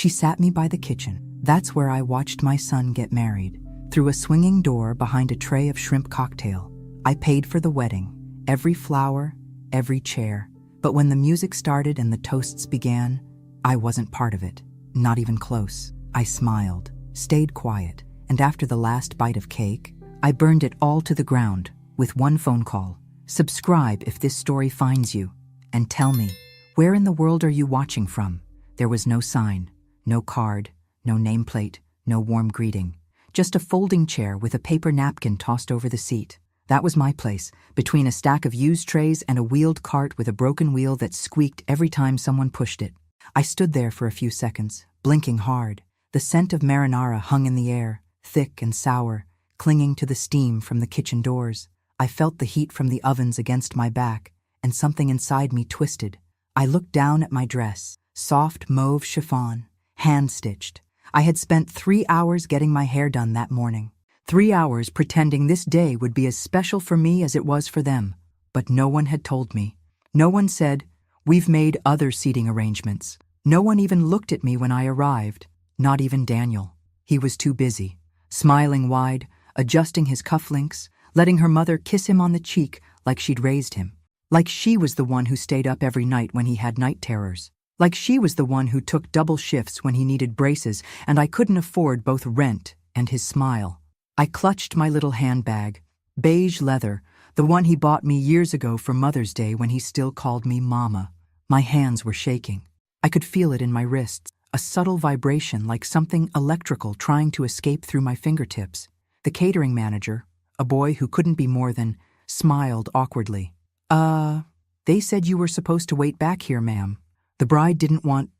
She sat me by the kitchen. That's where I watched my son get married. Through a swinging door behind a tray of shrimp cocktail. I paid for the wedding. Every flower, every chair. But when the music started and the toasts began, I wasn't part of it. Not even close. I smiled, stayed quiet, and after the last bite of cake, I burned it all to the ground with one phone call. Subscribe if this story finds you, and tell me, where in the world are you watching from? There was no sign, no card, no nameplate, no warm greeting. Just a folding chair with a paper napkin tossed over the seat. That was my place, between a stack of used trays and a wheeled cart with a broken wheel that squeaked every time someone pushed it. I stood there for a few seconds, blinking hard. The scent of marinara hung in the air, thick and sour, clinging to the steam from the kitchen doors. I felt the heat from the ovens against my back, and something inside me twisted. I looked down at my dress, soft mauve chiffon, hand-stitched. I had spent 3 hours getting my hair done that morning. 3 hours pretending this day would be as special for me as it was for them. But no one had told me. No one said, "We've made other seating arrangements." No one even looked at me when I arrived. Not even Daniel. He was too busy, smiling wide, adjusting his cufflinks, letting her mother kiss him on the cheek like she'd raised him. Like she was the one who stayed up every night when he had night terrors. Like she was the one who took double shifts when he needed braces and I couldn't afford both rent and his smile. I clutched my little handbag, beige leather, the one he bought me years ago for Mother's Day when he still called me Mama. My hands were shaking. I could feel it in my wrists, a subtle vibration like something electrical trying to escape through my fingertips. The catering manager, a boy who couldn't be more than, smiled awkwardly. They said you were supposed to wait back here, ma'am. The bride didn't want,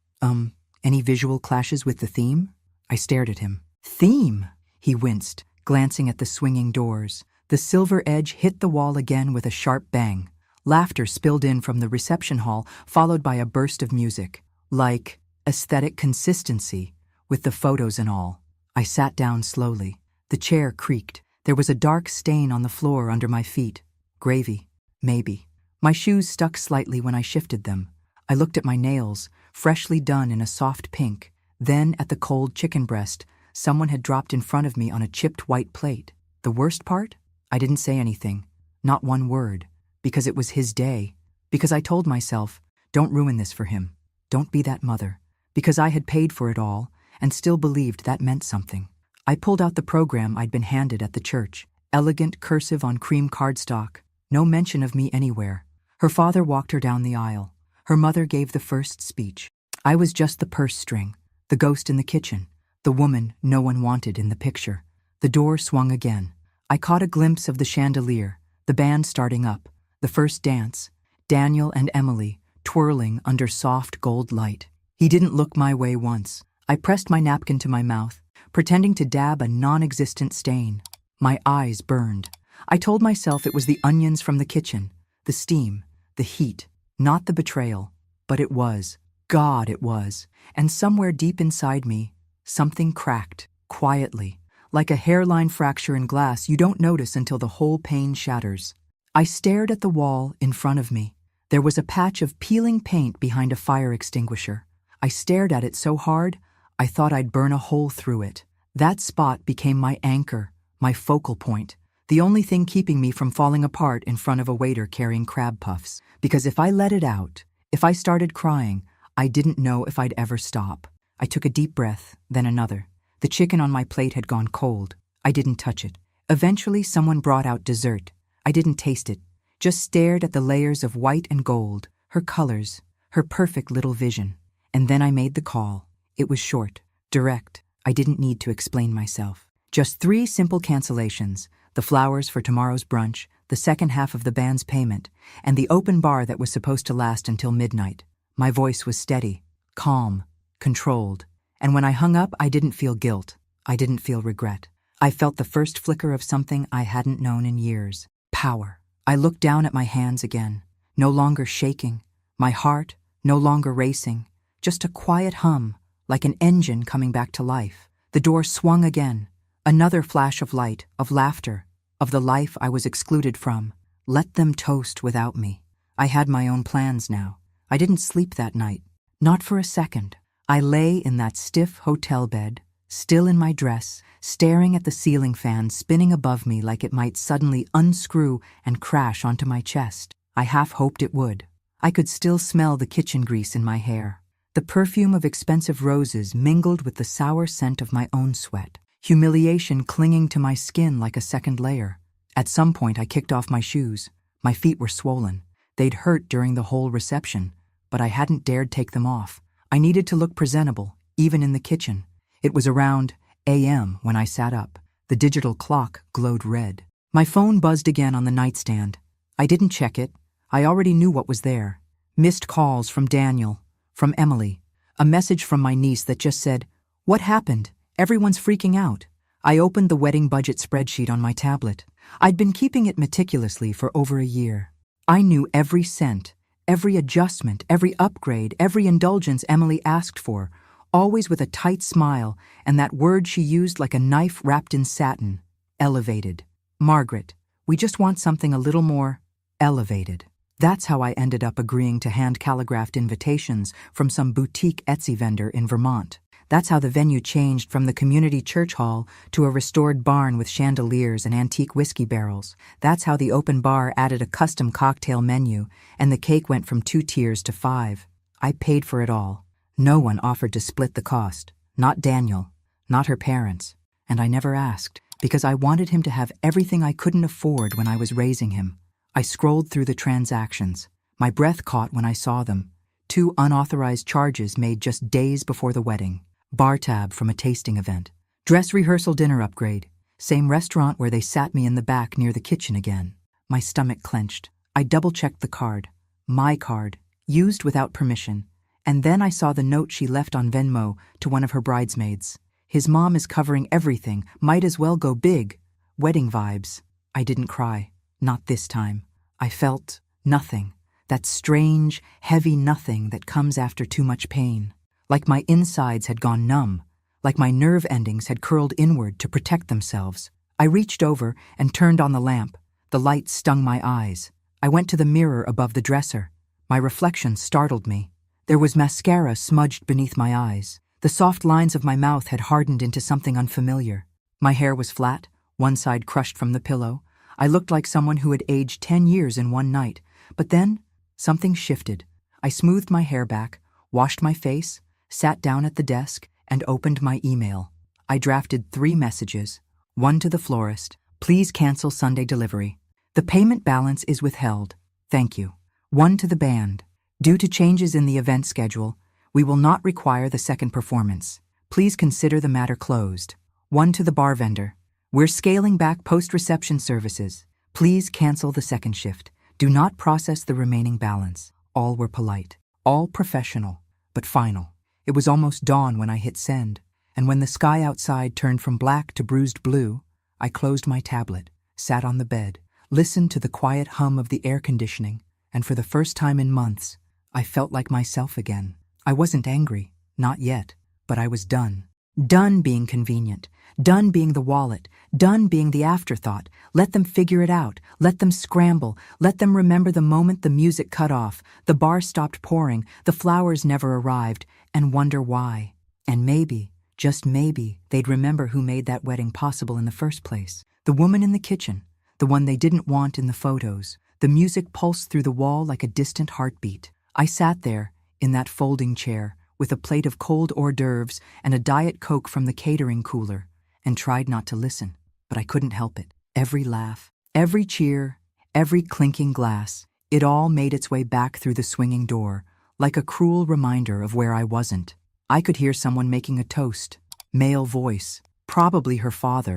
any visual clashes with the theme? I stared at him. Theme? He winced, glancing at the swinging doors. The silver edge hit the wall again with a sharp bang. Laughter spilled in from the reception hall, followed by a burst of music. Like aesthetic consistency, with the photos and all. I sat down slowly. The chair creaked. There was a dark stain on the floor under my feet. Gravy, maybe. My shoes stuck slightly when I shifted them. I looked at my nails, freshly done in a soft pink, then at the cold chicken breast someone had dropped in front of me on a chipped white plate. The worst part? I didn't say anything, not one word, because it was his day, because I told myself, don't ruin this for him, don't be that mother, because I had paid for it all and still believed that meant something. I pulled out the program I'd been handed at the church, elegant cursive on cream cardstock, no mention of me anywhere. Her father walked her down the aisle. Her mother gave the first speech. I was just the purse string, the ghost in the kitchen, the woman no one wanted in the picture. The door swung again. I caught a glimpse of the chandelier, the band starting up, the first dance, Daniel and Emily twirling under soft gold light. He didn't look my way once. I pressed my napkin to my mouth, pretending to dab a non-existent stain. My eyes burned. I told myself it was the onions from the kitchen, the steam, the heat, not the betrayal. But it was. God, it was. And somewhere deep inside me, something cracked, quietly. Like a hairline fracture in glass you don't notice until the whole pane shatters. I stared at the wall in front of me. There was a patch of peeling paint behind a fire extinguisher. I stared at it so hard, I thought I'd burn a hole through it. That spot became my anchor, my focal point, the only thing keeping me from falling apart in front of a waiter carrying crab puffs. Because if I let it out, if I started crying, I didn't know if I'd ever stop. I took a deep breath, then another. The chicken on my plate had gone cold. I didn't touch it. Eventually, someone brought out dessert. I didn't taste it, just stared at the layers of white and gold, her colors, her perfect little vision. And then I made the call. It was short, direct. I didn't need to explain myself. Just 3 simple cancellations, the flowers for tomorrow's brunch, the second half of the band's payment, and the open bar that was supposed to last until midnight. My voice was steady, calm, controlled. And when I hung up, I didn't feel guilt. I didn't feel regret. I felt the first flicker of something I hadn't known in years. Power. I looked down at my hands again, no longer shaking, my heart no longer racing, just a quiet hum, like an engine coming back to life. The door swung again, another flash of light, of laughter, of the life I was excluded from. Let them toast without me. I had my own plans now. I didn't sleep that night, not for a second. I lay in that stiff hotel bed, still in my dress, staring at the ceiling fan spinning above me like it might suddenly unscrew and crash onto my chest. I half hoped it would. I could still smell the kitchen grease in my hair. The perfume of expensive roses mingled with the sour scent of my own sweat, humiliation clinging to my skin like a second layer. At some point I kicked off my shoes. My feet were swollen. They'd hurt during the whole reception, but I hadn't dared take them off. I needed to look presentable, even in the kitchen. It was around a.m. when I sat up. The digital clock glowed red. My phone buzzed again on the nightstand. I didn't check it. I already knew what was there. Missed calls from Daniel, from Emily. A message from my niece that just said, "What happened? Everyone's freaking out." I opened the wedding budget spreadsheet on my tablet. I'd been keeping it meticulously for over a year. I knew every cent, every adjustment, every upgrade, every indulgence Emily asked for, always with a tight smile and that word she used like a knife wrapped in satin: elevated. "Margaret, we just want something a little more elevated." That's how I ended up agreeing to hand-calligraphed invitations from some boutique Etsy vendor in Vermont. That's how the venue changed from the community church hall to a restored barn with chandeliers and antique whiskey barrels. That's how the open bar added a custom cocktail menu, and the cake went from 2 tiers to 5. I paid for it all. No one offered to split the cost. Not Daniel, not her parents. And I never asked, because I wanted him to have everything I couldn't afford when I was raising him. I scrolled through the transactions. My breath caught when I saw them. 2 unauthorized charges made just days before the wedding. Bar tab from a tasting event. Dress rehearsal dinner upgrade. Same restaurant where they sat me in the back near the kitchen again. My stomach clenched. I double-checked the card. My card. Used without permission. And then I saw the note she left on Venmo to one of her bridesmaids. "His mom is covering everything. Might as well go big." Wedding vibes. I didn't cry. Not this time. I felt nothing. That strange, heavy nothing that comes after too much pain. Like my insides had gone numb. Like my nerve endings had curled inward to protect themselves. I reached over and turned on the lamp. The light stung my eyes. I went to the mirror above the dresser. My reflection startled me. There was mascara smudged beneath my eyes. The soft lines of my mouth had hardened into something unfamiliar. My hair was flat, one side crushed from the pillow. I looked like someone who had aged 10 years in one night. But then, something shifted. I smoothed my hair back, washed my face, sat down at the desk, and opened my email. I drafted 3 messages. One to the florist: "Please cancel Sunday delivery. The payment balance is withheld. Thank you." One to the band: "Due to changes in the event schedule, we will not require the second performance. Please consider the matter closed." One to the bar vendor: "We're scaling back post-reception services. Please cancel the second shift. Do not process the remaining balance." All were polite, all professional, but final. It was almost dawn when I hit send, and when the sky outside turned from black to bruised blue, I closed my tablet, sat on the bed, listened to the quiet hum of the air conditioning, and for the first time in months, I felt like myself again. I wasn't angry, not yet, but I was done. Done being convenient, done being the wallet, done being the afterthought. Let them figure it out, let them scramble, let them remember the moment the music cut off, the bar stopped pouring, the flowers never arrived, and wonder why. And maybe, just maybe, they'd remember who made that wedding possible in the first place. The woman in the kitchen, the one they didn't want in the photos. The music pulsed through the wall like a distant heartbeat. I sat there, in that folding chair, with a plate of cold hors d'oeuvres and a Diet Coke from the catering cooler, and tried not to listen, but I couldn't help it. Every laugh, every cheer, every clinking glass, it all made its way back through the swinging door, like a cruel reminder of where I wasn't. I could hear someone making a toast, male voice, probably her father,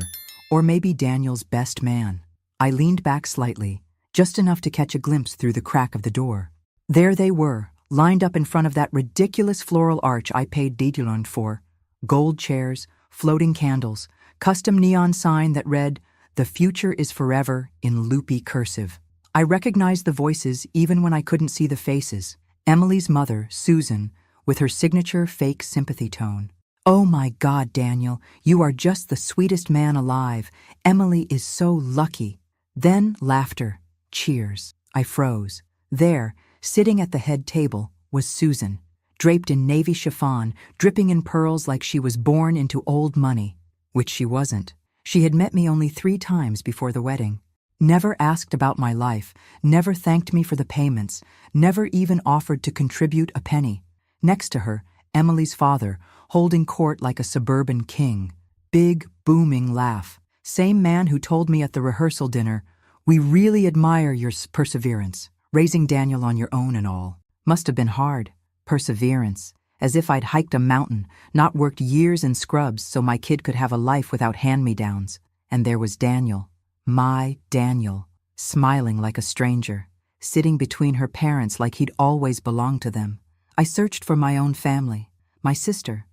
or maybe Daniel's best man. I leaned back slightly, just enough to catch a glimpse through the crack of the door. There they were, lined up in front of that ridiculous floral arch I paid Didiland for. Gold chairs, floating candles, custom neon sign that read, "The future is forever," in loopy cursive. I recognized the voices even when I couldn't see the faces. Emily's mother, Susan, with her signature fake sympathy tone. "Oh my God, Daniel, you are just the sweetest man alive. Emily is so lucky." Then laughter, cheers. I froze. There, sitting at the head table, was Susan, draped in navy chiffon, dripping in pearls like she was born into old money, which she wasn't. She had met me only 3 times before the wedding. Never asked about my life, never thanked me for the payments, never even offered to contribute a penny. Next to her, Emily's father, holding court like a suburban king. Big, booming laugh. Same man who told me at the rehearsal dinner, "We really admire your perseverance. Raising Daniel on your own and all. Must have been hard. Perseverance. As if I'd hiked a mountain, not worked years in scrubs so my kid could have a life without hand-me-downs. And there was Daniel. My Daniel. Smiling like a stranger. Sitting between her parents like he'd always belonged to them. I searched for my own family. My sister,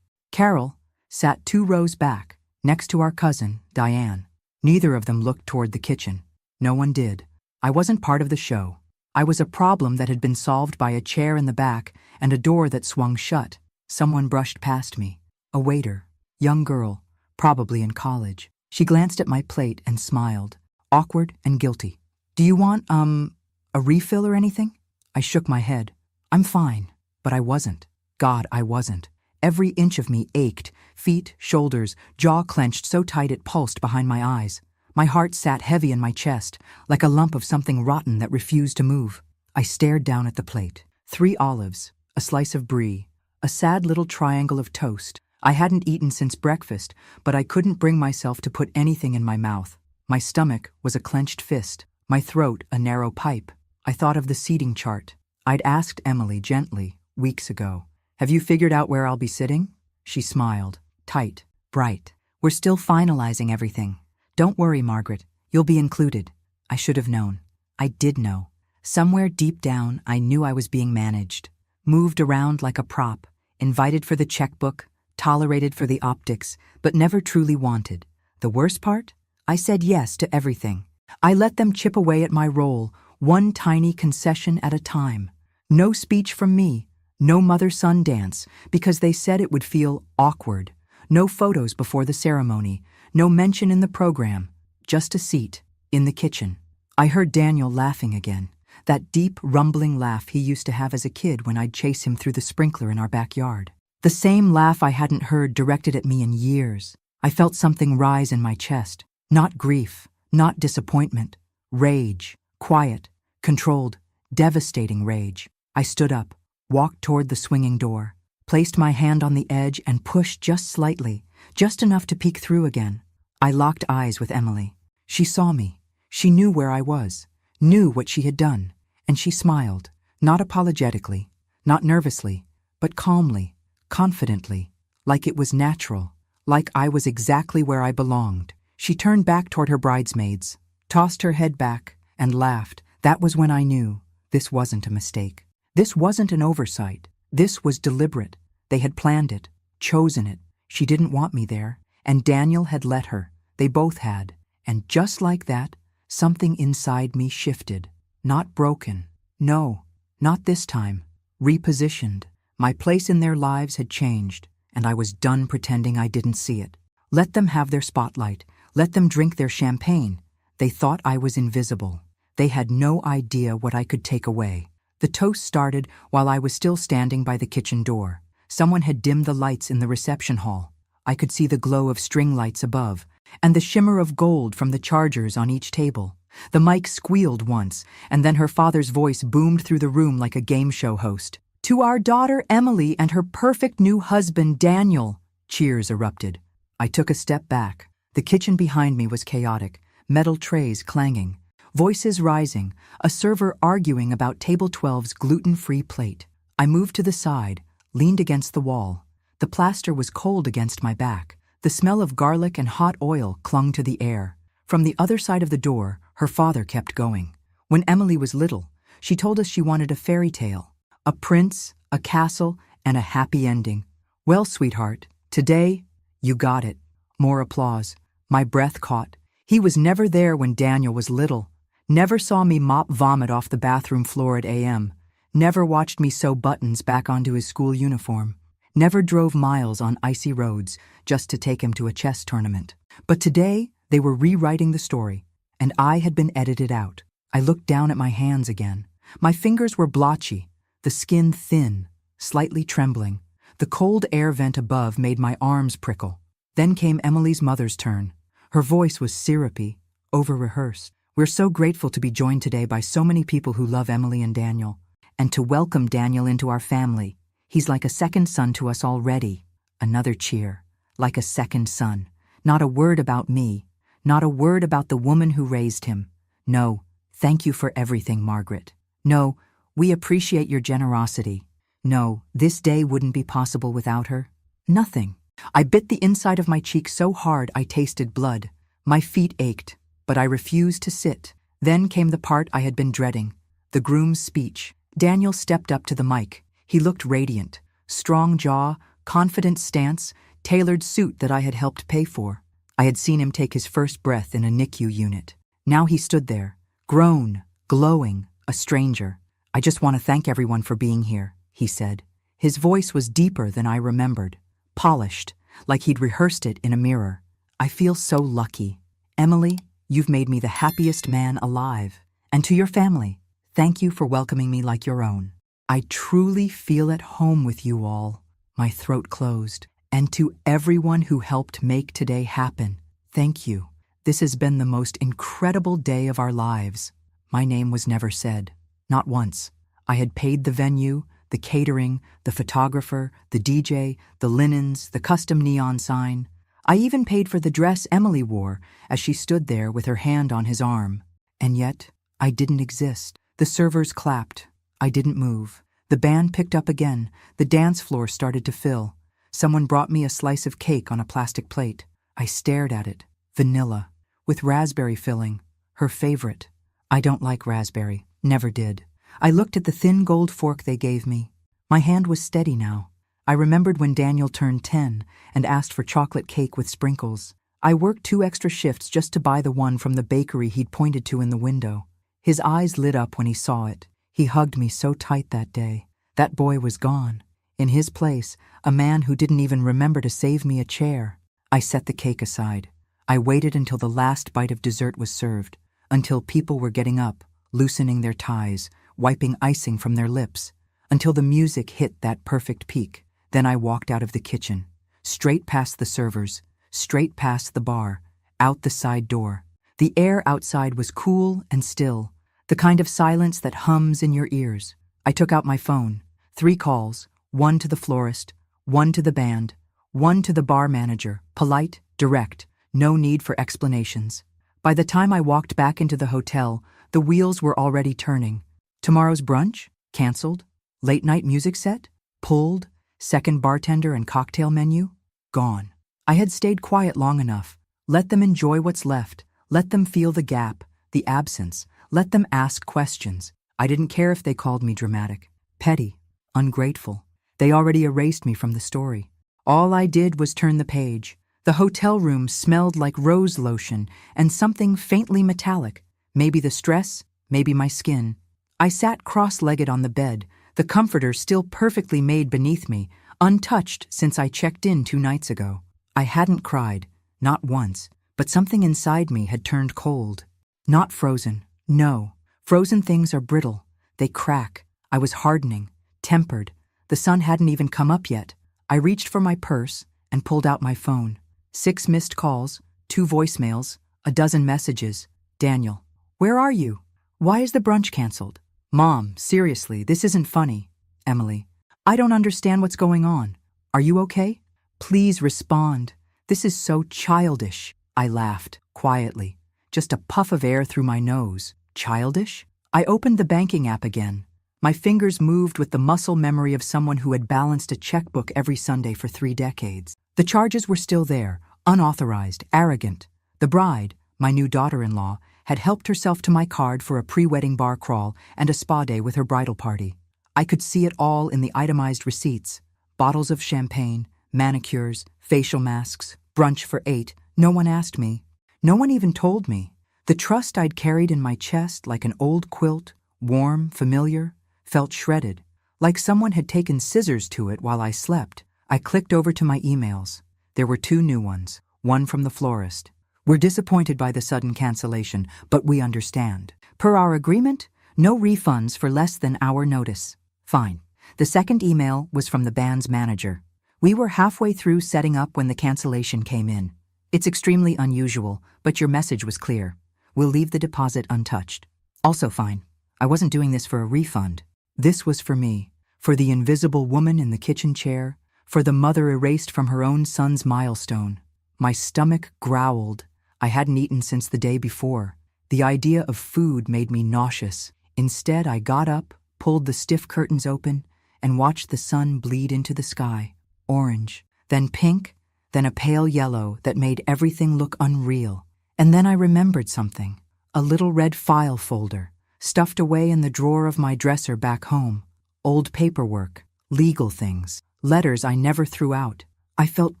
Carol, sat 2 rows back, next to our cousin, Diane. Neither of them looked toward the kitchen. No one did. I wasn't part of the show. I was a problem that had been solved by a chair in the back and a door that swung shut. Someone brushed past me. A waiter. Young girl, probably in college. She glanced at my plate and smiled, awkward and guilty. "Do you want, a refill or anything?" I shook my head. "I'm fine." But I wasn't. God, I wasn't. Every inch of me ached, feet, shoulders, jaw clenched so tight it pulsed behind my eyes. My heart sat heavy in my chest, like a lump of something rotten that refused to move. I stared down at the plate. 3 olives, a slice of brie, a sad little triangle of toast. I hadn't eaten since breakfast, but I couldn't bring myself to put anything in my mouth. My stomach was a clenched fist, my throat a narrow pipe. I thought of the seating chart. I'd asked Emily gently, weeks ago, "Have you figured out where I'll be sitting?" She smiled, tight, bright. "We're still finalizing everything. Don't worry, Margaret. You'll be included." I should have known. I did know. Somewhere deep down, I knew I was being managed. Moved around like a prop, invited for the checkbook, tolerated for the optics, but never truly wanted. The worst part? I said yes to everything. I let them chip away at my role, one tiny concession at a time. No speech from me. No mother-son dance, because they said it would feel awkward. No photos before the ceremony. No mention in the program. Just a seat, in the kitchen. I heard Daniel laughing again. That deep, rumbling laugh he used to have as a kid when I'd chase him through the sprinkler in our backyard. The same laugh I hadn't heard directed at me in years. I felt something rise in my chest. Not grief, not disappointment. Rage. Quiet, controlled, devastating rage. I stood up, walked toward the swinging door, placed my hand on the edge and pushed just slightly, just enough to peek through again. I locked eyes with Emily. She saw me. She knew where I was, knew what she had done, and she smiled, not apologetically, not nervously, but calmly, confidently, like it was natural, like I was exactly where I belonged. She turned back toward her bridesmaids, tossed her head back, and laughed. That was when I knew this wasn't a mistake. This wasn't an oversight. This was deliberate. They had planned it, chosen it. She didn't want me there, and Daniel had let her. They both had. And just like that, something inside me shifted. Not broken. No, not this time. Repositioned. My place in their lives had changed, and I was done pretending I didn't see it. Let them have their spotlight. Let them drink their champagne. They thought I was invisible. They had no idea what I could take away. The toast started while I was still standing by the kitchen door. Someone had dimmed the lights in the reception hall. I could see the glow of string lights above, and the shimmer of gold from the chargers on each table. The mic squealed once, and then her father's voice boomed through the room like a game show host. "To our daughter Emily and her perfect new husband Daniel." Cheers erupted. I took a step back. The kitchen behind me was chaotic, metal trays clanging, voices rising, a server arguing about Table 12's gluten-free plate. I moved to the side, leaned against the wall. The plaster was cold against my back. The smell of garlic and hot oil clung to the air. From the other side of the door, her father kept going. When Emily was little, she told us she wanted a fairy tale. A prince, a castle, and a happy ending. Well, sweetheart, today, you got it. More applause. My breath caught. He was never there when Daniel was little. Never saw me mop vomit off the bathroom floor at AM. Never watched me sew buttons back onto his school uniform. Never drove miles on icy roads just to take him to a chess tournament. But today, they were rewriting the story, and I had been edited out. I looked down at my hands again. My fingers were blotchy, the skin thin, slightly trembling. The cold air vent above made my arms prickle. Then came Emily's mother's turn. Her voice was syrupy, over-rehearsed. "We're so grateful to be joined today by so many people who love Emily and Daniel, and to welcome Daniel into our family. He's like a second son to us already." Another cheer. Like a second son. Not a word about me. Not a word about the woman who raised him. "No, thank you for everything, Margaret. No, we appreciate your generosity. No, this day wouldn't be possible without her. Nothing." I bit the inside of my cheek so hard I tasted blood. My feet ached, but I refused to sit. Then came the part I had been dreading, the groom's speech. Daniel stepped up to the mic. He looked radiant. Strong jaw, confident stance, tailored suit that I had helped pay for. I had seen him take his first breath in a NICU unit. Now he stood there, grown, glowing, a stranger. "I just want to thank everyone for being here," he said. His voice was deeper than I remembered, polished, like he'd rehearsed it in a mirror. "I feel so lucky. Emily, you've made me the happiest man alive. And to your family, thank you for welcoming me like your own. I truly feel at home with you all." My throat closed. "And to everyone who helped make today happen, thank you. This has been the most incredible day of our lives." My name was never said. Not once. I had paid the venue, the catering, the photographer, the DJ, the linens, the custom neon sign. I even paid for the dress Emily wore as she stood there with her hand on his arm. And yet, I didn't exist. The servers clapped. I didn't move. The band picked up again. The dance floor started to fill. Someone brought me a slice of cake on a plastic plate. I stared at it. Vanilla, with raspberry filling. Her favorite. I don't like raspberry. Never did. I looked at the thin gold fork they gave me. My hand was steady now. I remembered when Daniel turned 10 and asked for chocolate cake with sprinkles. I worked 2 extra shifts just to buy the one from the bakery he'd pointed to in the window. His eyes lit up when he saw it. He hugged me so tight that day. That boy was gone. In his place, a man who didn't even remember to save me a chair. I set the cake aside. I waited until the last bite of dessert was served, until people were getting up, loosening their ties, wiping icing from their lips, until the music hit that perfect peak. Then I walked out of the kitchen, straight past the servers, straight past the bar, out the side door. The air outside was cool and still, the kind of silence that hums in your ears. I took out my phone. 3 calls, 1 to the florist, 1 to the band, 1 to the bar manager, polite, direct, no need for explanations. By the time I walked back into the hotel, the wheels were already turning. Tomorrow's brunch? Cancelled. Late-night music set? Pulled. Second bartender and cocktail menu? Gone. I had stayed quiet long enough. Let them enjoy what's left. Let them feel the gap, the absence. Let them ask questions. I didn't care if they called me dramatic, petty, ungrateful. They already erased me from the story. All I did was turn the page. The hotel room smelled like rose lotion and something faintly metallic. Maybe the stress, maybe my skin. I sat cross-legged on the bed, the comforter still perfectly made beneath me, untouched since I checked in 2 nights ago. I hadn't cried, not once, but something inside me had turned cold. Not frozen, no. Frozen things are brittle. They crack. I was hardening, tempered. The sun hadn't even come up yet. I reached for my purse and pulled out my phone. 6 missed calls, 2 voicemails, a dozen messages. "Daniel, where are you? Why is the brunch canceled? Mom, seriously, this isn't funny. Emily, I don't understand what's going on. Are you okay? Please respond. This is so childish." I laughed, quietly. Just a puff of air through my nose. Childish? I opened the banking app again. My fingers moved with the muscle memory of someone who had balanced a checkbook every Sunday for 3 decades. The charges were still there, unauthorized, arrogant. The bride, my new daughter-in-law, had helped herself to my card for a pre-wedding bar crawl and a spa day with her bridal party. I could see it all in the itemized receipts. Bottles of champagne, manicures, facial masks, brunch for 8. No one asked me. No one even told me. The trust I'd carried in my chest like an old quilt, warm, familiar, felt shredded, like someone had taken scissors to it while I slept. I clicked over to my emails. There were 2 new ones, one from the florist. "We're disappointed by the sudden cancellation, but we understand. Per our agreement, no refunds for less than our notice." Fine. The second email was from the band's manager. We were halfway through setting up when the cancellation came in. It's extremely unusual, but your message was clear. We'll leave the deposit untouched. Also fine. I wasn't doing this for a refund. This was for me, for the invisible woman in the kitchen chair, for the mother erased from her own son's milestone. My stomach growled. I hadn't eaten since the day before. The idea of food made me nauseous. Instead, I got up, pulled the stiff curtains open, and watched the sun bleed into the sky. Orange, then pink, then a pale yellow that made everything look unreal. And then I remembered something. A little red file folder, stuffed away in the drawer of my dresser back home. Old paperwork, legal things, letters I never threw out. I felt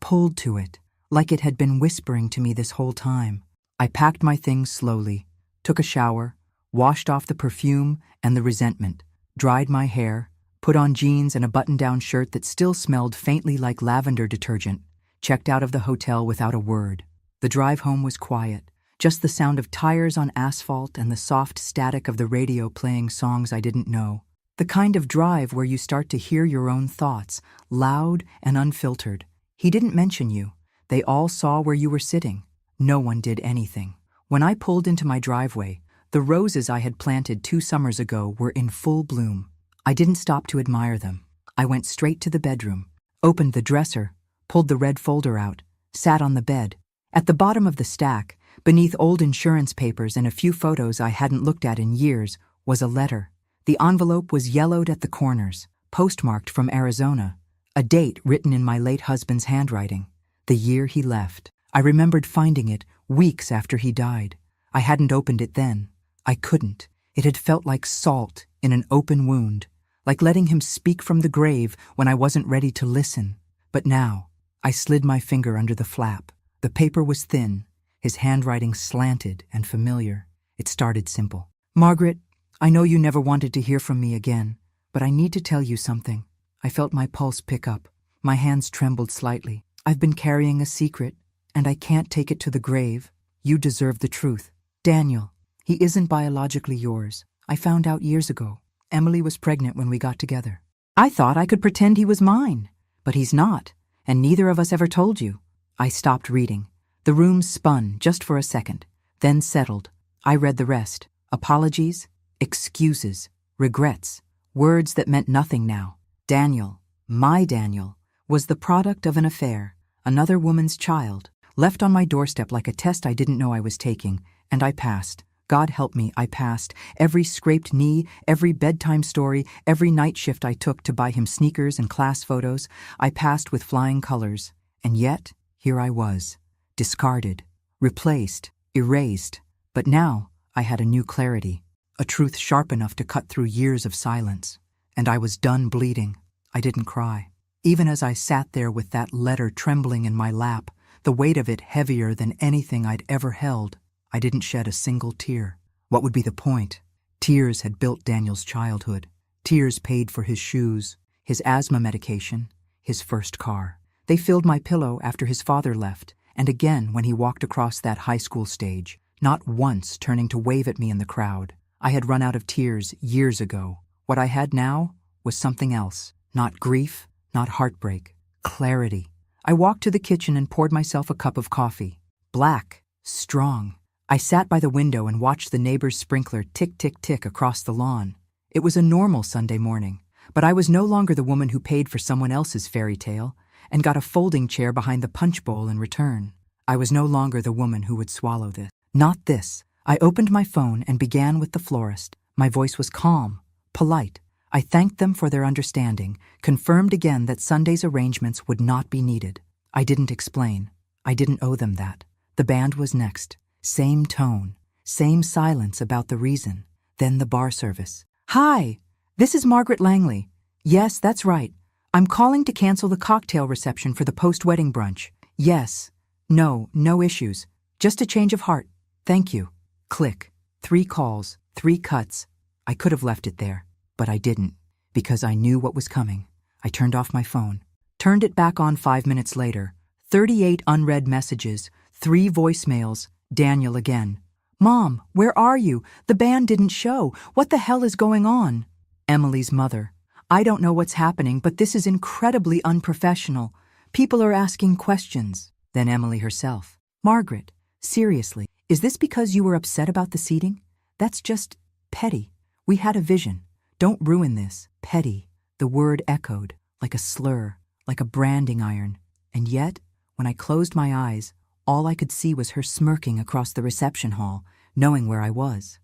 pulled to it, like it had been whispering to me this whole time. I packed my things slowly, took a shower, washed off the perfume and the resentment, dried my hair, put on jeans and a button-down shirt that still smelled faintly like lavender detergent, checked out of the hotel without a word. The drive home was quiet, just the sound of tires on asphalt and the soft static of the radio playing songs I didn't know. The kind of drive where you start to hear your own thoughts, loud and unfiltered. He didn't mention you. They all saw where you were sitting. No one did anything. When I pulled into my driveway, the roses I had planted 2 summers ago were in full bloom. I didn't stop to admire them. I went straight to the bedroom, opened the dresser, pulled the red folder out, sat on the bed. At the bottom of the stack, beneath old insurance papers and a few photos I hadn't looked at in years, was a letter. The envelope was yellowed at the corners, postmarked from Arizona, a date written in my late husband's handwriting, the year he left. I remembered finding it weeks after he died. I hadn't opened it then. I couldn't. It had felt like salt in an open wound, like letting him speak from the grave when I wasn't ready to listen. But now, I slid my finger under the flap. The paper was thin, his handwriting slanted and familiar. It started simple. Margaret, I know you never wanted to hear from me again, but I need to tell you something. I felt my pulse pick up. My hands trembled slightly. I've been carrying a secret, and I can't take it to the grave. You deserve the truth. Daniel, he isn't biologically yours. I found out years ago. Emily was pregnant when we got together. I thought I could pretend he was mine, but he's not, and neither of us ever told you. I stopped reading. The room spun just for a second, then settled. I read the rest. Apologies, excuses, regrets, words that meant nothing now. Daniel, my Daniel, was the product of an affair, another woman's child, left on my doorstep like a test I didn't know I was taking, and I passed. God help me, I passed. Every scraped knee, every bedtime story, every night shift I took to buy him sneakers and class photos, I passed with flying colors. And yet, here I was, discarded, replaced, erased. But now, I had a new clarity, a truth sharp enough to cut through years of silence. And I was done bleeding. I didn't cry. Even as I sat there with that letter trembling in my lap, the weight of it heavier than anything I'd ever held, I didn't shed a single tear. What would be the point? Tears had built Daniel's childhood. Tears paid for his shoes, his asthma medication, his first car. They filled my pillow after his father left, and again when he walked across that high school stage, not once turning to wave at me in the crowd. I had run out of tears years ago. What I had now was something else. Not grief, not heartbreak. Clarity. I walked to the kitchen and poured myself a cup of coffee. Black, strong. I sat by the window and watched the neighbor's sprinkler tick-tick-tick across the lawn. It was a normal Sunday morning, but I was no longer the woman who paid for someone else's fairy tale and got a folding chair behind the punch bowl in return. I was no longer the woman who would swallow this. Not this. I opened my phone and began with the florist. My voice was calm, polite. I thanked them for their understanding, confirmed again that Sunday's arrangements would not be needed. I didn't explain. I didn't owe them that. The band was next. Same tone, same silence about the reason. Then the bar service. Hi, this is Margaret Langley. Yes, that's right. I'm calling to cancel the cocktail reception for the post-wedding brunch. Yes. No issues. Just a change of heart. Thank you. Click. 3 calls, 3 cuts. I could have left it there, but I didn't, because I knew what was coming. I turned off my phone, turned it back on 5 minutes later. 38 unread messages, 3 voicemails. Daniel again. Mom, where are you? The band didn't show. What the hell is going on? Emily's mother. I don't know what's happening, but this is incredibly unprofessional. People are asking questions. Then Emily herself. Margaret, seriously, is this because you were upset about the seating? That's just petty. We had a vision. Don't ruin this. Petty. The word echoed, like a slur, like a branding iron. And yet, when I closed my eyes, all I could see was her smirking across the reception hall, knowing where I was.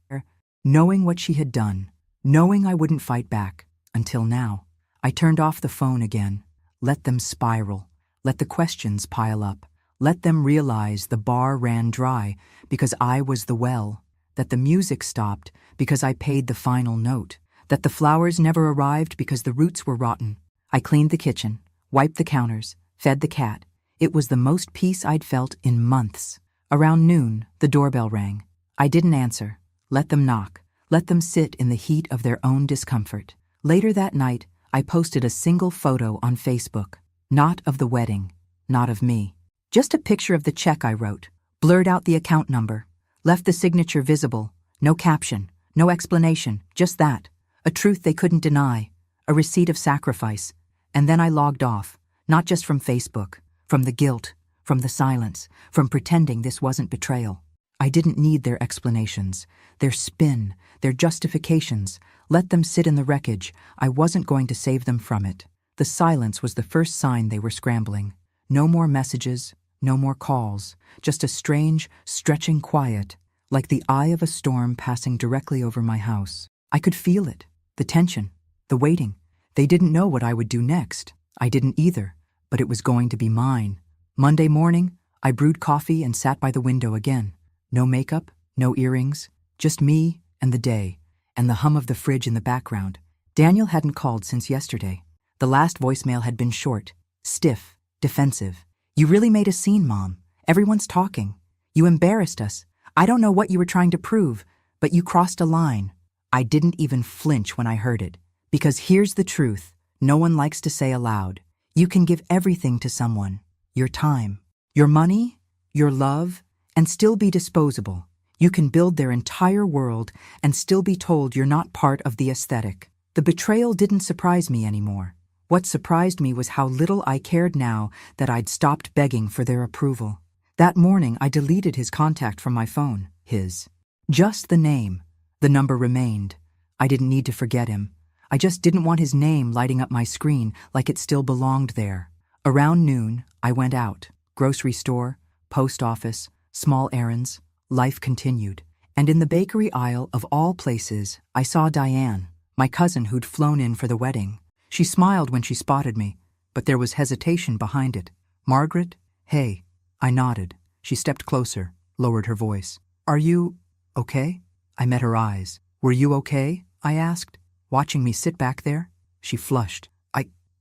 Knowing what she had done. Knowing I wouldn't fight back. Until now. I turned off the phone again. Let them spiral. Let the questions pile up. Let them realize the bar ran dry because I was the well. That the music stopped because I paid the final note. That the flowers never arrived because the roots were rotten. I cleaned the kitchen, wiped the counters, fed the cat. It was the most peace I'd felt in months. Around noon, the doorbell rang. I didn't answer. Let them knock. Let them sit in the heat of their own discomfort. Later that night, I posted a single photo on Facebook. Not of the wedding, not of me. Just a picture of the check I wrote. Blurred out the account number. Left the signature visible. No caption, no explanation, just that. A truth they couldn't deny. A receipt of sacrifice. And then I logged off. Not just from Facebook. From the guilt. From the silence. From pretending this wasn't betrayal. I didn't need their explanations, their spin, their justifications. Let them sit in the wreckage. I wasn't going to save them from it. The silence was the first sign they were scrambling. No more messages, no more calls, just a strange, stretching quiet, like the eye of a storm passing directly over my house. I could feel it, the tension, the waiting. They didn't know what I would do next. I didn't either, but it was going to be mine. Monday morning, I brewed coffee and sat by the window again. No makeup, no earrings, just me and the day, and the hum of the fridge in the background. Daniel hadn't called since yesterday. The last voicemail had been short, stiff, defensive. You really made a scene, Mom. Everyone's talking. You embarrassed us. I don't know what you were trying to prove, but you crossed a line. I didn't even flinch when I heard it. Because here's the truth, no one likes to say aloud. You can give everything to someone. Your time, your money, your love, and still be disposable. You can build their entire world and still be told you're not part of the aesthetic. The betrayal didn't surprise me anymore. What surprised me was how little I cared now that I'd stopped begging for their approval. That morning, I deleted his contact from my phone. Just the name. The number remained. I didn't need to forget him. I just didn't want his name lighting up my screen like it still belonged there. Around noon, I went out. Grocery store, post office, small errands. Life continued. And in the bakery aisle of all places, I saw Diane, my cousin who'd flown in for the wedding. She smiled when she spotted me, but there was hesitation behind it. Margaret? Hey. I nodded. She stepped closer, lowered her voice. Are you okay? I met her eyes. Were you okay? I asked, watching me sit back there. She flushed.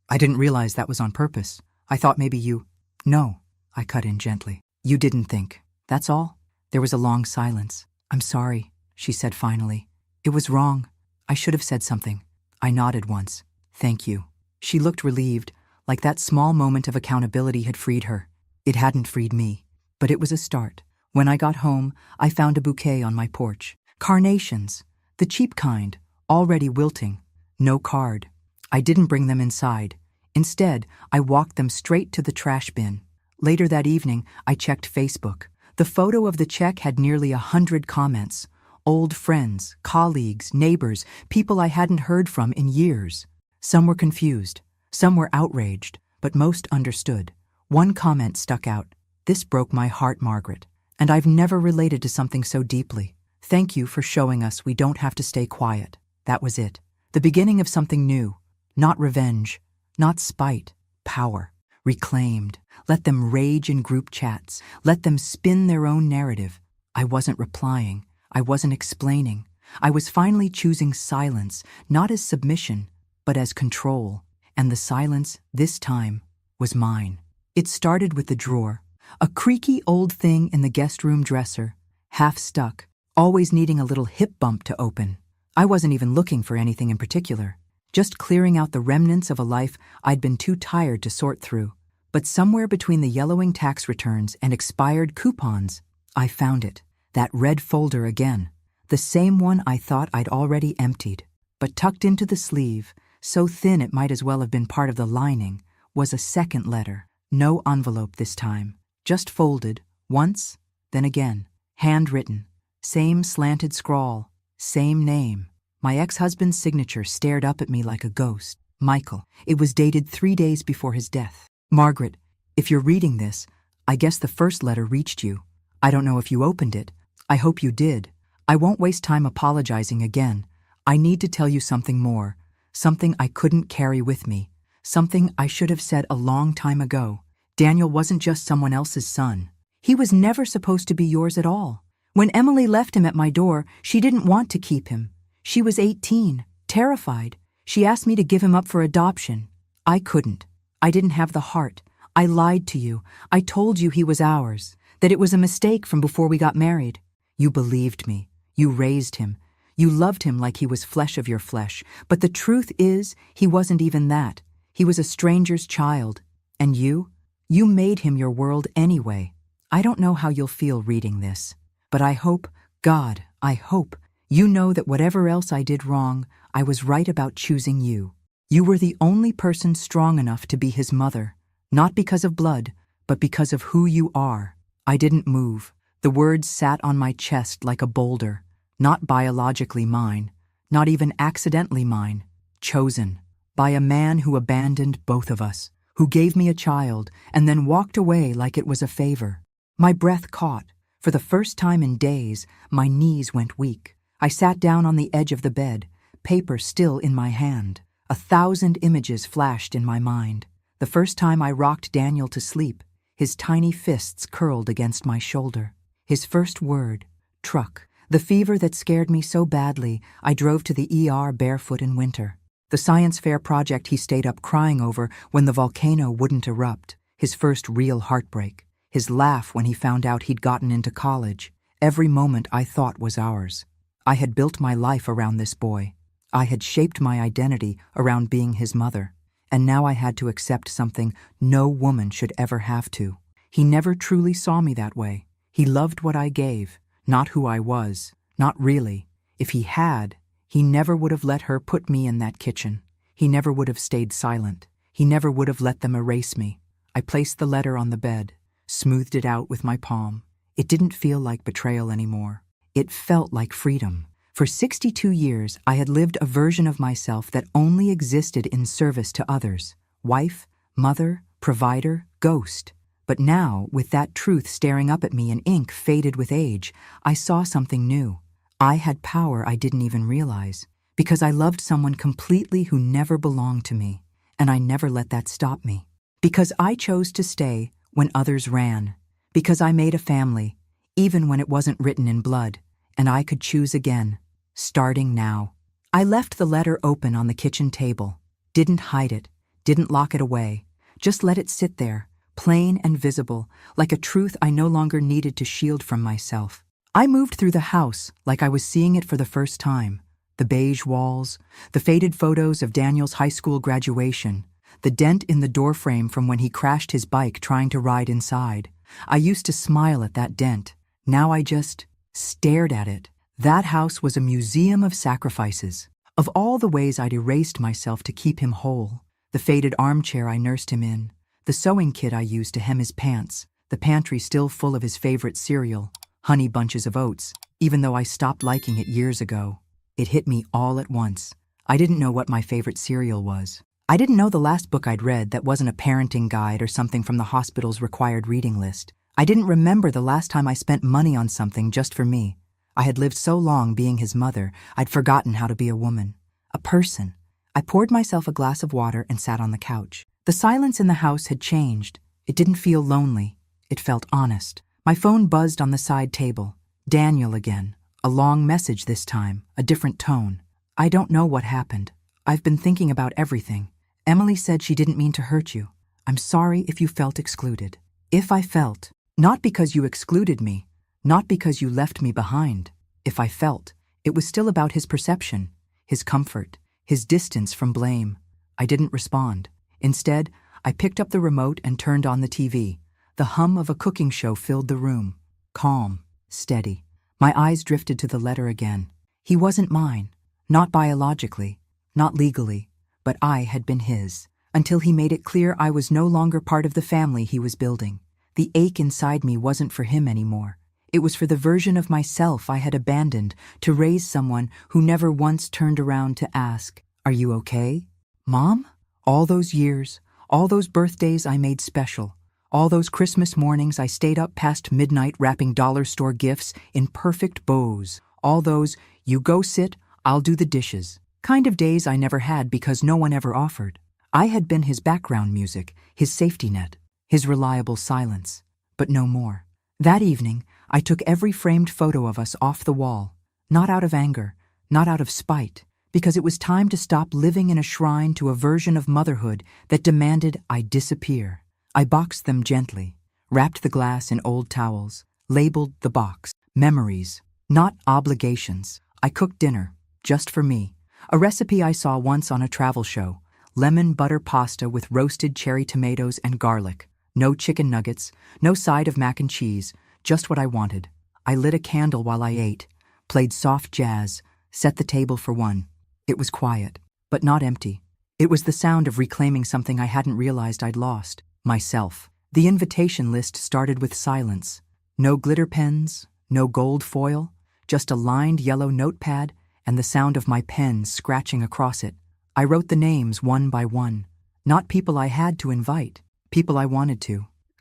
I didn't realize that was on purpose. I thought maybe you... No, I cut in gently. You didn't think. That's all? There was a long silence. I'm sorry, she said finally. It was wrong. I should have said something. I nodded once. Thank you. She looked relieved, like that small moment of accountability had freed her. It hadn't freed me, but it was a start. When I got home, I found a bouquet on my porch. Carnations, the cheap kind, already wilting. No card. I didn't bring them inside. Instead, I walked them straight to the trash bin. Later that evening, I checked Facebook. The photo of the check had nearly 100 comments. Old friends, colleagues, neighbors, people I hadn't heard from in years. Some were confused, some were outraged, but most understood. One comment stuck out. This broke my heart, Margaret, and I've never related to something so deeply. Thank you for showing us we don't have to stay quiet. That was it. The beginning of something new. Not revenge, not spite, power. Reclaimed. Let them rage in group chats. Let them spin their own narrative. I wasn't replying. I wasn't explaining. I was finally choosing silence, not as submission, but as control. And the silence, this time, was mine. It started with the drawer. A creaky old thing in the guest room dresser, half stuck, always needing a little hip bump to open. I wasn't even looking for anything in particular, just clearing out the remnants of a life I'd been too tired to sort through. But somewhere between the yellowing tax returns and expired coupons, I found it. That red folder again. The same one I thought I'd already emptied. But tucked into the sleeve, so thin it might as well have been part of the lining, was a second letter. No envelope this time, just folded, once, then again, handwritten, same slanted scrawl, same name. My ex-husband's signature stared up at me like a ghost. Michael. It was dated 3 days before his death. Margaret, if you're reading this, I guess the first letter reached you. I don't know if you opened it. I hope you did. I won't waste time apologizing again. I need to tell you something more, something I couldn't carry with me, something I should have said a long time ago. Daniel wasn't just someone else's son. He was never supposed to be yours at all. When Emily left him at my door, she didn't want to keep him. She was 18, terrified. She asked me to give him up for adoption. I couldn't. I didn't have the heart. I lied to you. I told you he was ours, that it was a mistake from before we got married. You believed me. You raised him. You loved him like he was flesh of your flesh. But the truth is, he wasn't even that. He was a stranger's child. And you made him your world anyway. I don't know how you'll feel reading this, but I hope, God, I hope, you know that whatever else I did wrong, I was right about choosing you. You were the only person strong enough to be his mother, not because of blood, but because of who you are. I didn't move. The words sat on my chest like a boulder, not biologically mine, not even accidentally mine, chosen by a man who abandoned both of us, who gave me a child and then walked away like it was a favor. My breath caught. For the first time in days, my knees went weak. I sat down on the edge of the bed, paper still in my hand. 1,000 images flashed in my mind. The first time I rocked Daniel to sleep, his tiny fists curled against my shoulder. His first word, truck. The fever that scared me so badly, I drove to the ER barefoot in winter. The science fair project he stayed up crying over when the volcano wouldn't erupt. His first real heartbreak. His laugh when he found out he'd gotten into college. Every moment I thought was ours. I had built my life around this boy. I had shaped my identity around being his mother. And now I had to accept something no woman should ever have to. He never truly saw me that way. He loved what I gave, not who I was. Not really. If he had, he never would have let her put me in that kitchen. He never would have stayed silent. He never would have let them erase me. I placed the letter on the bed, smoothed it out with my palm. It didn't feel like betrayal anymore. It felt like freedom. For 62 years, I had lived a version of myself that only existed in service to others. Wife, mother, provider, ghost. But now, with that truth staring up at me in ink faded with age, I saw something new. I had power I didn't even realize, because I loved someone completely who never belonged to me, and I never let that stop me. Because I chose to stay when others ran. Because I made a family, even when it wasn't written in blood, and I could choose again, starting now. I left the letter open on the kitchen table, didn't hide it, didn't lock it away, just let it sit there, plain and visible, like a truth I no longer needed to shield from myself. I moved through the house like I was seeing it for the first time. The beige walls, the faded photos of Daniel's high school graduation, the dent in the doorframe from when he crashed his bike trying to ride inside. I used to smile at that dent. Now I just stared at it. That house was a museum of sacrifices, of all the ways I'd erased myself to keep him whole. The faded armchair I nursed him in, the sewing kit I used to hem his pants, the pantry still full of his favorite cereal, Honey Bunches of Oats, even though I stopped liking it years ago. It hit me all at once. I didn't know what my favorite cereal was. I didn't know the last book I'd read that wasn't a parenting guide or something from the hospital's required reading list. I didn't remember the last time I spent money on something just for me. I had lived so long being his mother, I'd forgotten how to be a woman. A person. I poured myself a glass of water and sat on the couch. The silence in the house had changed. It didn't feel lonely. It felt honest. My phone buzzed on the side table. Daniel again. A long message this time, a different tone. I don't know what happened. I've been thinking about everything. Emily said she didn't mean to hurt you. I'm sorry if you felt excluded. If I felt, not because you excluded me, not because you left me behind. If I felt, it was still about his perception, his comfort, his distance from blame. I didn't respond. Instead, I picked up the remote and turned on the TV. The hum of a cooking show filled the room. Calm, steady. My eyes drifted to the letter again. He wasn't mine. Not biologically, not legally, but I had been his, until he made it clear I was no longer part of the family he was building. The ache inside me wasn't for him anymore. It was for the version of myself I had abandoned to raise someone who never once turned around to ask, "Are you okay, Mom?" All those years, all those birthdays I made special, all those Christmas mornings I stayed up past midnight wrapping dollar store gifts in perfect bows, all those "you go sit, I'll do the dishes" kind of days I never had because no one ever offered. I had been his background music, his safety net, his reliable silence, but no more. That evening, I took every framed photo of us off the wall, not out of anger, not out of spite, because it was time to stop living in a shrine to a version of motherhood that demanded I disappear. I boxed them gently, wrapped the glass in old towels, labeled the box memories, not obligations. I cooked dinner, just for me, a recipe I saw once on a travel show: lemon butter pasta with roasted cherry tomatoes and garlic. No chicken nuggets, no side of mac and cheese, just what I wanted. I lit a candle while I ate, played soft jazz, set the table for one. It was quiet, but not empty. It was the sound of reclaiming something I hadn't realized I'd lost: myself. The invitation list started with silence. No glitter pens, no gold foil, just a lined yellow notepad and the sound of my pen scratching across it. I wrote the names one by one, not people I had to invite, people I wanted to.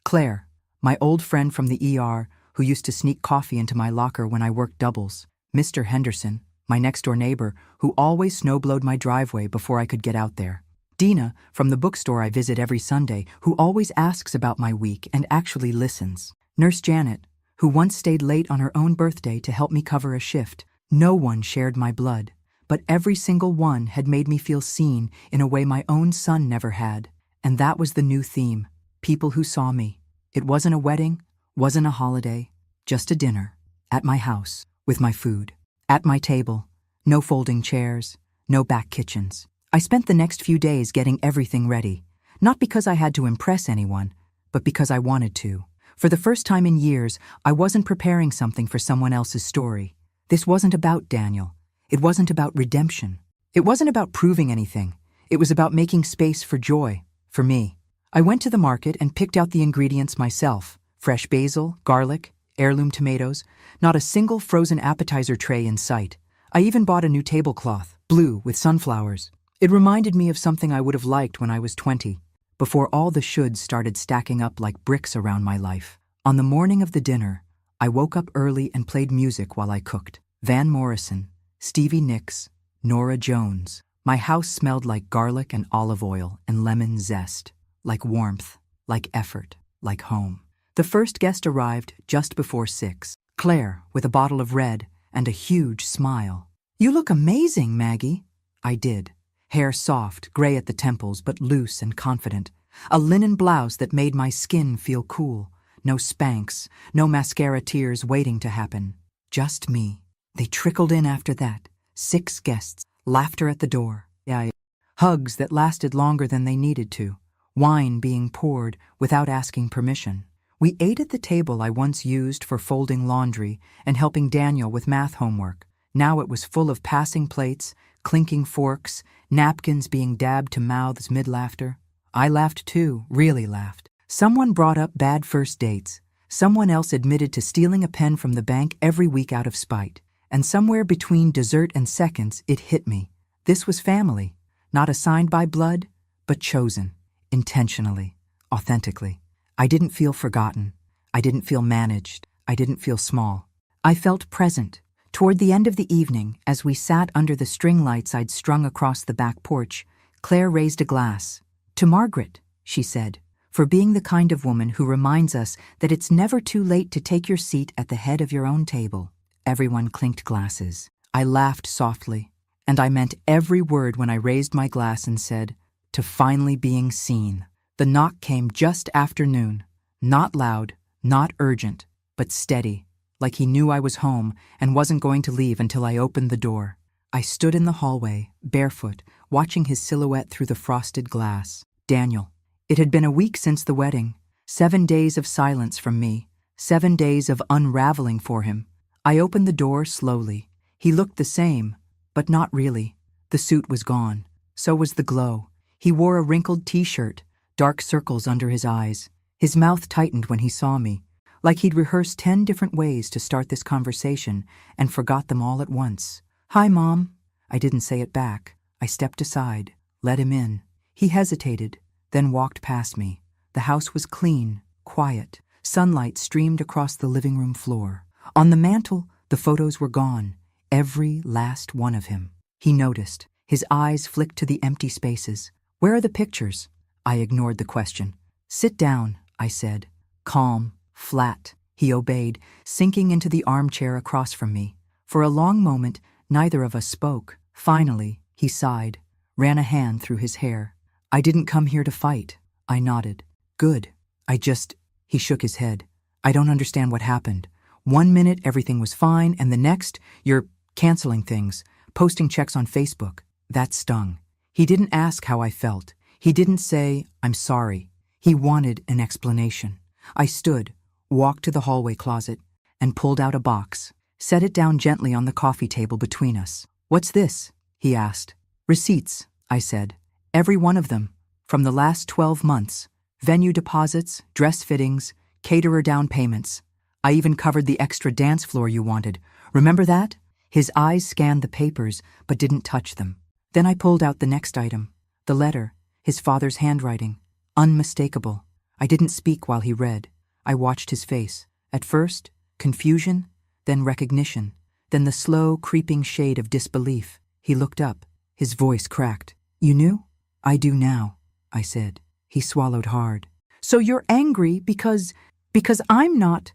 Claire, my old friend from the ER who used to sneak coffee into my locker when I worked doubles. Mr. Henderson, my next-door neighbor who always snowblowed my driveway before I could get out there. Dina, from the bookstore I visit every Sunday, who always asks about my week and actually listens. Nurse Janet, who once stayed late on her own birthday to help me cover a shift. No one shared my blood, but every single one had made me feel seen in a way my own son never had. And that was the new theme: people who saw me. It wasn't a wedding, wasn't a holiday, just a dinner, at my house, with my food, at my table, no folding chairs, no back kitchens. I spent the next few days getting everything ready, not because I had to impress anyone, but because I wanted to. For the first time in years, I wasn't preparing something for someone else's story. This wasn't about Daniel. It wasn't about redemption. It wasn't about proving anything. It was about making space for joy, for me. I went to the market and picked out the ingredients myself: fresh basil, garlic, heirloom tomatoes, not a single frozen appetizer tray in sight. I even bought a new tablecloth, blue with sunflowers. It reminded me of something I would have liked when I was 20, before all the shoulds started stacking up like bricks around my life. On the morning of the dinner, I woke up early and played music while I cooked. Van Morrison, Stevie Nicks, Norah Jones. My house smelled like garlic and olive oil and lemon zest, like warmth, like effort, like home. The first guest arrived just before 6. Claire, with a bottle of red and a huge smile. "You look amazing, Maggie." I did. Hair soft, gray at the temples, but loose and confident. A linen blouse that made my skin feel cool. No Spanx, no mascara tears waiting to happen. Just me. They trickled in after that. 6 guests. Laughter at the door. Hugs that lasted longer than they needed to. Wine being poured without asking permission. We ate at the table I once used for folding laundry and helping Daniel with math homework. Now it was full of passing plates, clinking forks, napkins being dabbed to mouths mid-laughter. I laughed too, really laughed. Someone brought up bad first dates. Someone else admitted to stealing a pen from the bank every week out of spite. And somewhere between dessert and seconds, it hit me. This was family, not assigned by blood, but chosen, intentionally, authentically. I didn't feel forgotten. I didn't feel managed. I didn't feel small. I felt present. Toward the end of the evening, as we sat under the string lights I'd strung across the back porch, Claire raised a glass. "To Margaret," she said, "for being the kind of woman who reminds us that it's never too late to take your seat at the head of your own table." Everyone clinked glasses. I laughed softly, and I meant every word when I raised my glass and said, "To finally being seen." The knock came just after noon. Not loud, not urgent, but steady, like he knew I was home and wasn't going to leave until I opened the door. I stood in the hallway, barefoot, watching his silhouette through the frosted glass. Daniel. It had been a week since the wedding. 7 days of silence from me. 7 days of unraveling for him. I opened the door slowly. He looked the same, but not really. The suit was gone. So was the glow. He wore a wrinkled t-shirt, dark circles under his eyes. His mouth tightened when he saw me, like he'd rehearsed 10 different ways to start this conversation and forgot them all at once. "Hi, Mom." I didn't say it back. I stepped aside, let him in. He hesitated, then walked past me. The house was clean, quiet. Sunlight streamed across the living room floor. On the mantel, the photos were gone, every last one of him. He noticed. His eyes flicked to the empty spaces. "Where are the pictures?" I ignored the question. "Sit down," I said. Calm, flat. He obeyed, sinking into the armchair across from me. For a long moment, neither of us spoke. Finally, he sighed, ran a hand through his hair. "I didn't come here to fight." I nodded. "Good. He shook his head. "I don't understand what happened. One minute everything was fine, and the next, you're canceling things, posting checks on Facebook." That stung. He didn't ask how I felt. He didn't say, "I'm sorry." He wanted an explanation. I stood, walked to the hallway closet, and pulled out a box, set it down gently on the coffee table between us. "What's this?" he asked. "Receipts," I said. "Every one of them, from the last 12 months. Venue deposits, dress fittings, caterer down payments. I even covered the extra dance floor you wanted. Remember that?" His eyes scanned the papers, but didn't touch them. Then I pulled out the next item, the letter, his father's handwriting, unmistakable. I didn't speak while he read. I watched his face. At first, confusion, then recognition, then the slow, creeping shade of disbelief. He looked up. His voice cracked. "You knew?" "I do now," I said. He swallowed hard. "So you're angry because I'm not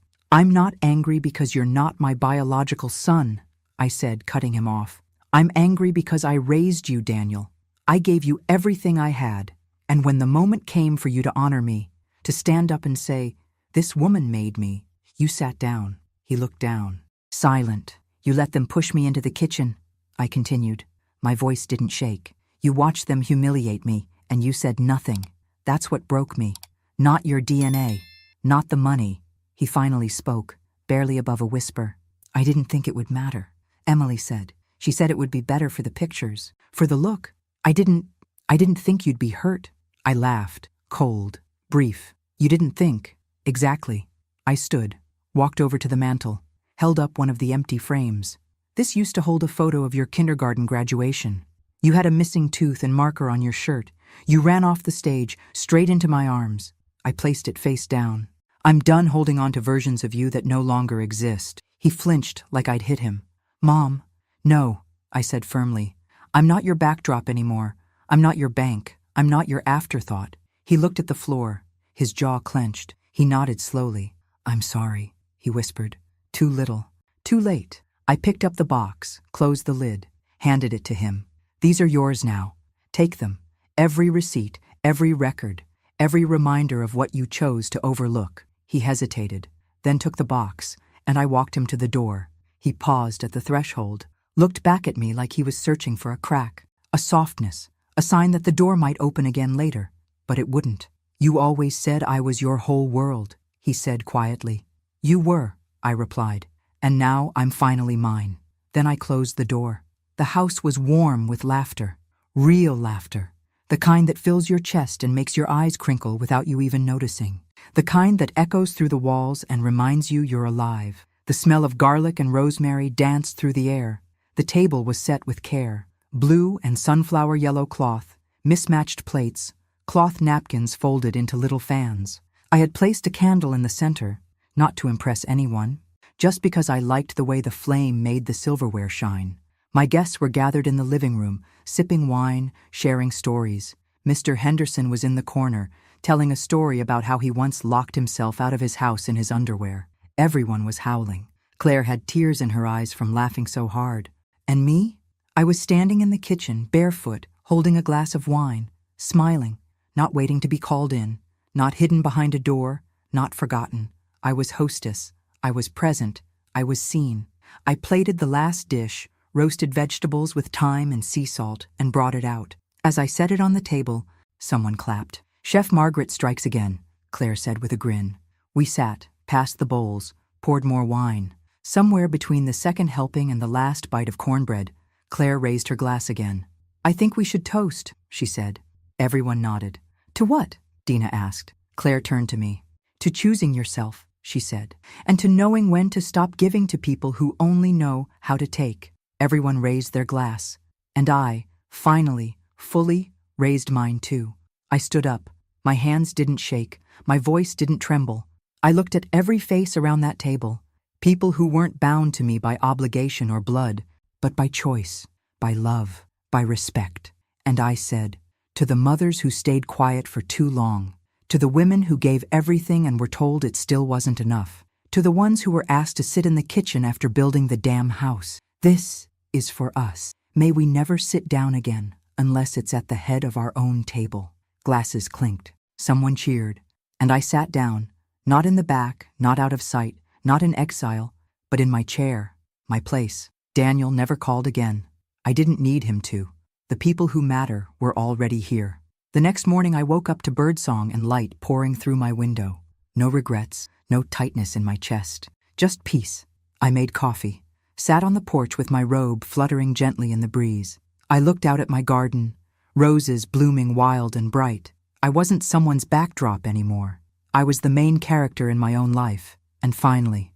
angry because you're not my biological son," I said, cutting him off. "I'm angry because I raised you, Daniel. I gave you everything I had, and when the moment came for you to honor me, to stand up and say, 'This woman made me,' you sat down." He looked down. "Silent. You let them push me into the kitchen," I continued. My voice didn't shake. "You watched them humiliate me, and you said nothing. That's what broke me. Not your DNA, not the money." He finally spoke, barely above a whisper. "I didn't think it would matter," Emily said. "She said it would be better for the pictures, for the look. I didn't think you'd be hurt." I laughed, cold, brief. "You didn't think." "Exactly." I stood, walked over to the mantel, held up one of the empty frames. "This used to hold a photo of your kindergarten graduation. You had a missing tooth and marker on your shirt. You ran off the stage, straight into my arms." I placed it face down. "I'm done holding on to versions of you that no longer exist." He flinched like I'd hit him. "Mom." "No," I said firmly. "I'm not your backdrop anymore. I'm not your bank. I'm not your afterthought." He looked at the floor, his jaw clenched. He nodded slowly. "I'm sorry," he whispered. "Too little. Too late." I picked up the box, closed the lid, handed it to him. "These are yours now. Take them. Every receipt, every record, every reminder of what you chose to overlook." He hesitated, then took the box, and I walked him to the door. He paused at the threshold, looked back at me like he was searching for a crack, a softness, a sign that the door might open again later, but it wouldn't. "You always said I was your whole world," he said quietly. "You were," I replied, "and now I'm finally mine." Then I closed the door. The house was warm with laughter, real laughter, the kind that fills your chest and makes your eyes crinkle without you even noticing, the kind that echoes through the walls and reminds you you're alive. The smell of garlic and rosemary danced through the air. The table was set with care. Blue and sunflower yellow cloth, mismatched plates, cloth napkins folded into little fans. I had placed a candle in the center, not to impress anyone, just because I liked the way the flame made the silverware shine. My guests were gathered in the living room, sipping wine, sharing stories. Mr. Henderson was in the corner, telling a story about how he once locked himself out of his house in his underwear. Everyone was howling. Claire had tears in her eyes from laughing so hard. And me? I was standing in the kitchen, barefoot, holding a glass of wine, smiling, not waiting to be called in, not hidden behind a door, not forgotten. I was hostess. I was present. I was seen. I plated the last dish, roasted vegetables with thyme and sea salt, and brought it out. As I set it on the table, someone clapped. "Chef Margaret strikes again," Claire said with a grin. We sat, passed the bowls, poured more wine. Somewhere between the second helping and the last bite of cornbread, Claire raised her glass again. I think we should toast, she said. Everyone nodded. To what? Dina asked. Claire turned to me. To choosing yourself, she said, and to knowing when to stop giving to people who only know how to take. Everyone raised their glass. And I, finally, fully, raised mine too. I stood up. My hands didn't shake. My voice didn't tremble. I looked at every face around that table. People who weren't bound to me by obligation or blood, but by choice, by love, by respect. And I said, to the mothers who stayed quiet for too long, to the women who gave everything and were told it still wasn't enough, to the ones who were asked to sit in the kitchen after building the damn house, this is for us. May we never sit down again unless it's at the head of our own table. Glasses clinked. Someone cheered. And I sat down, not in the back, not out of sight, not in exile, but in my chair, my place. Daniel never called again. I didn't need him to. The people who matter were already here. The next morning I woke up to birdsong and light pouring through my window. No regrets, no tightness in my chest, just peace. I made coffee, sat on the porch with my robe fluttering gently in the breeze. I looked out at my garden, roses blooming wild and bright. I wasn't someone's backdrop anymore. I was the main character in my own life. And finally,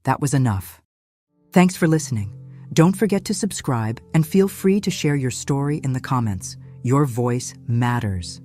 that was enough. Thanks for listening. Don't forget to subscribe and feel free to share your story in the comments. Your voice matters.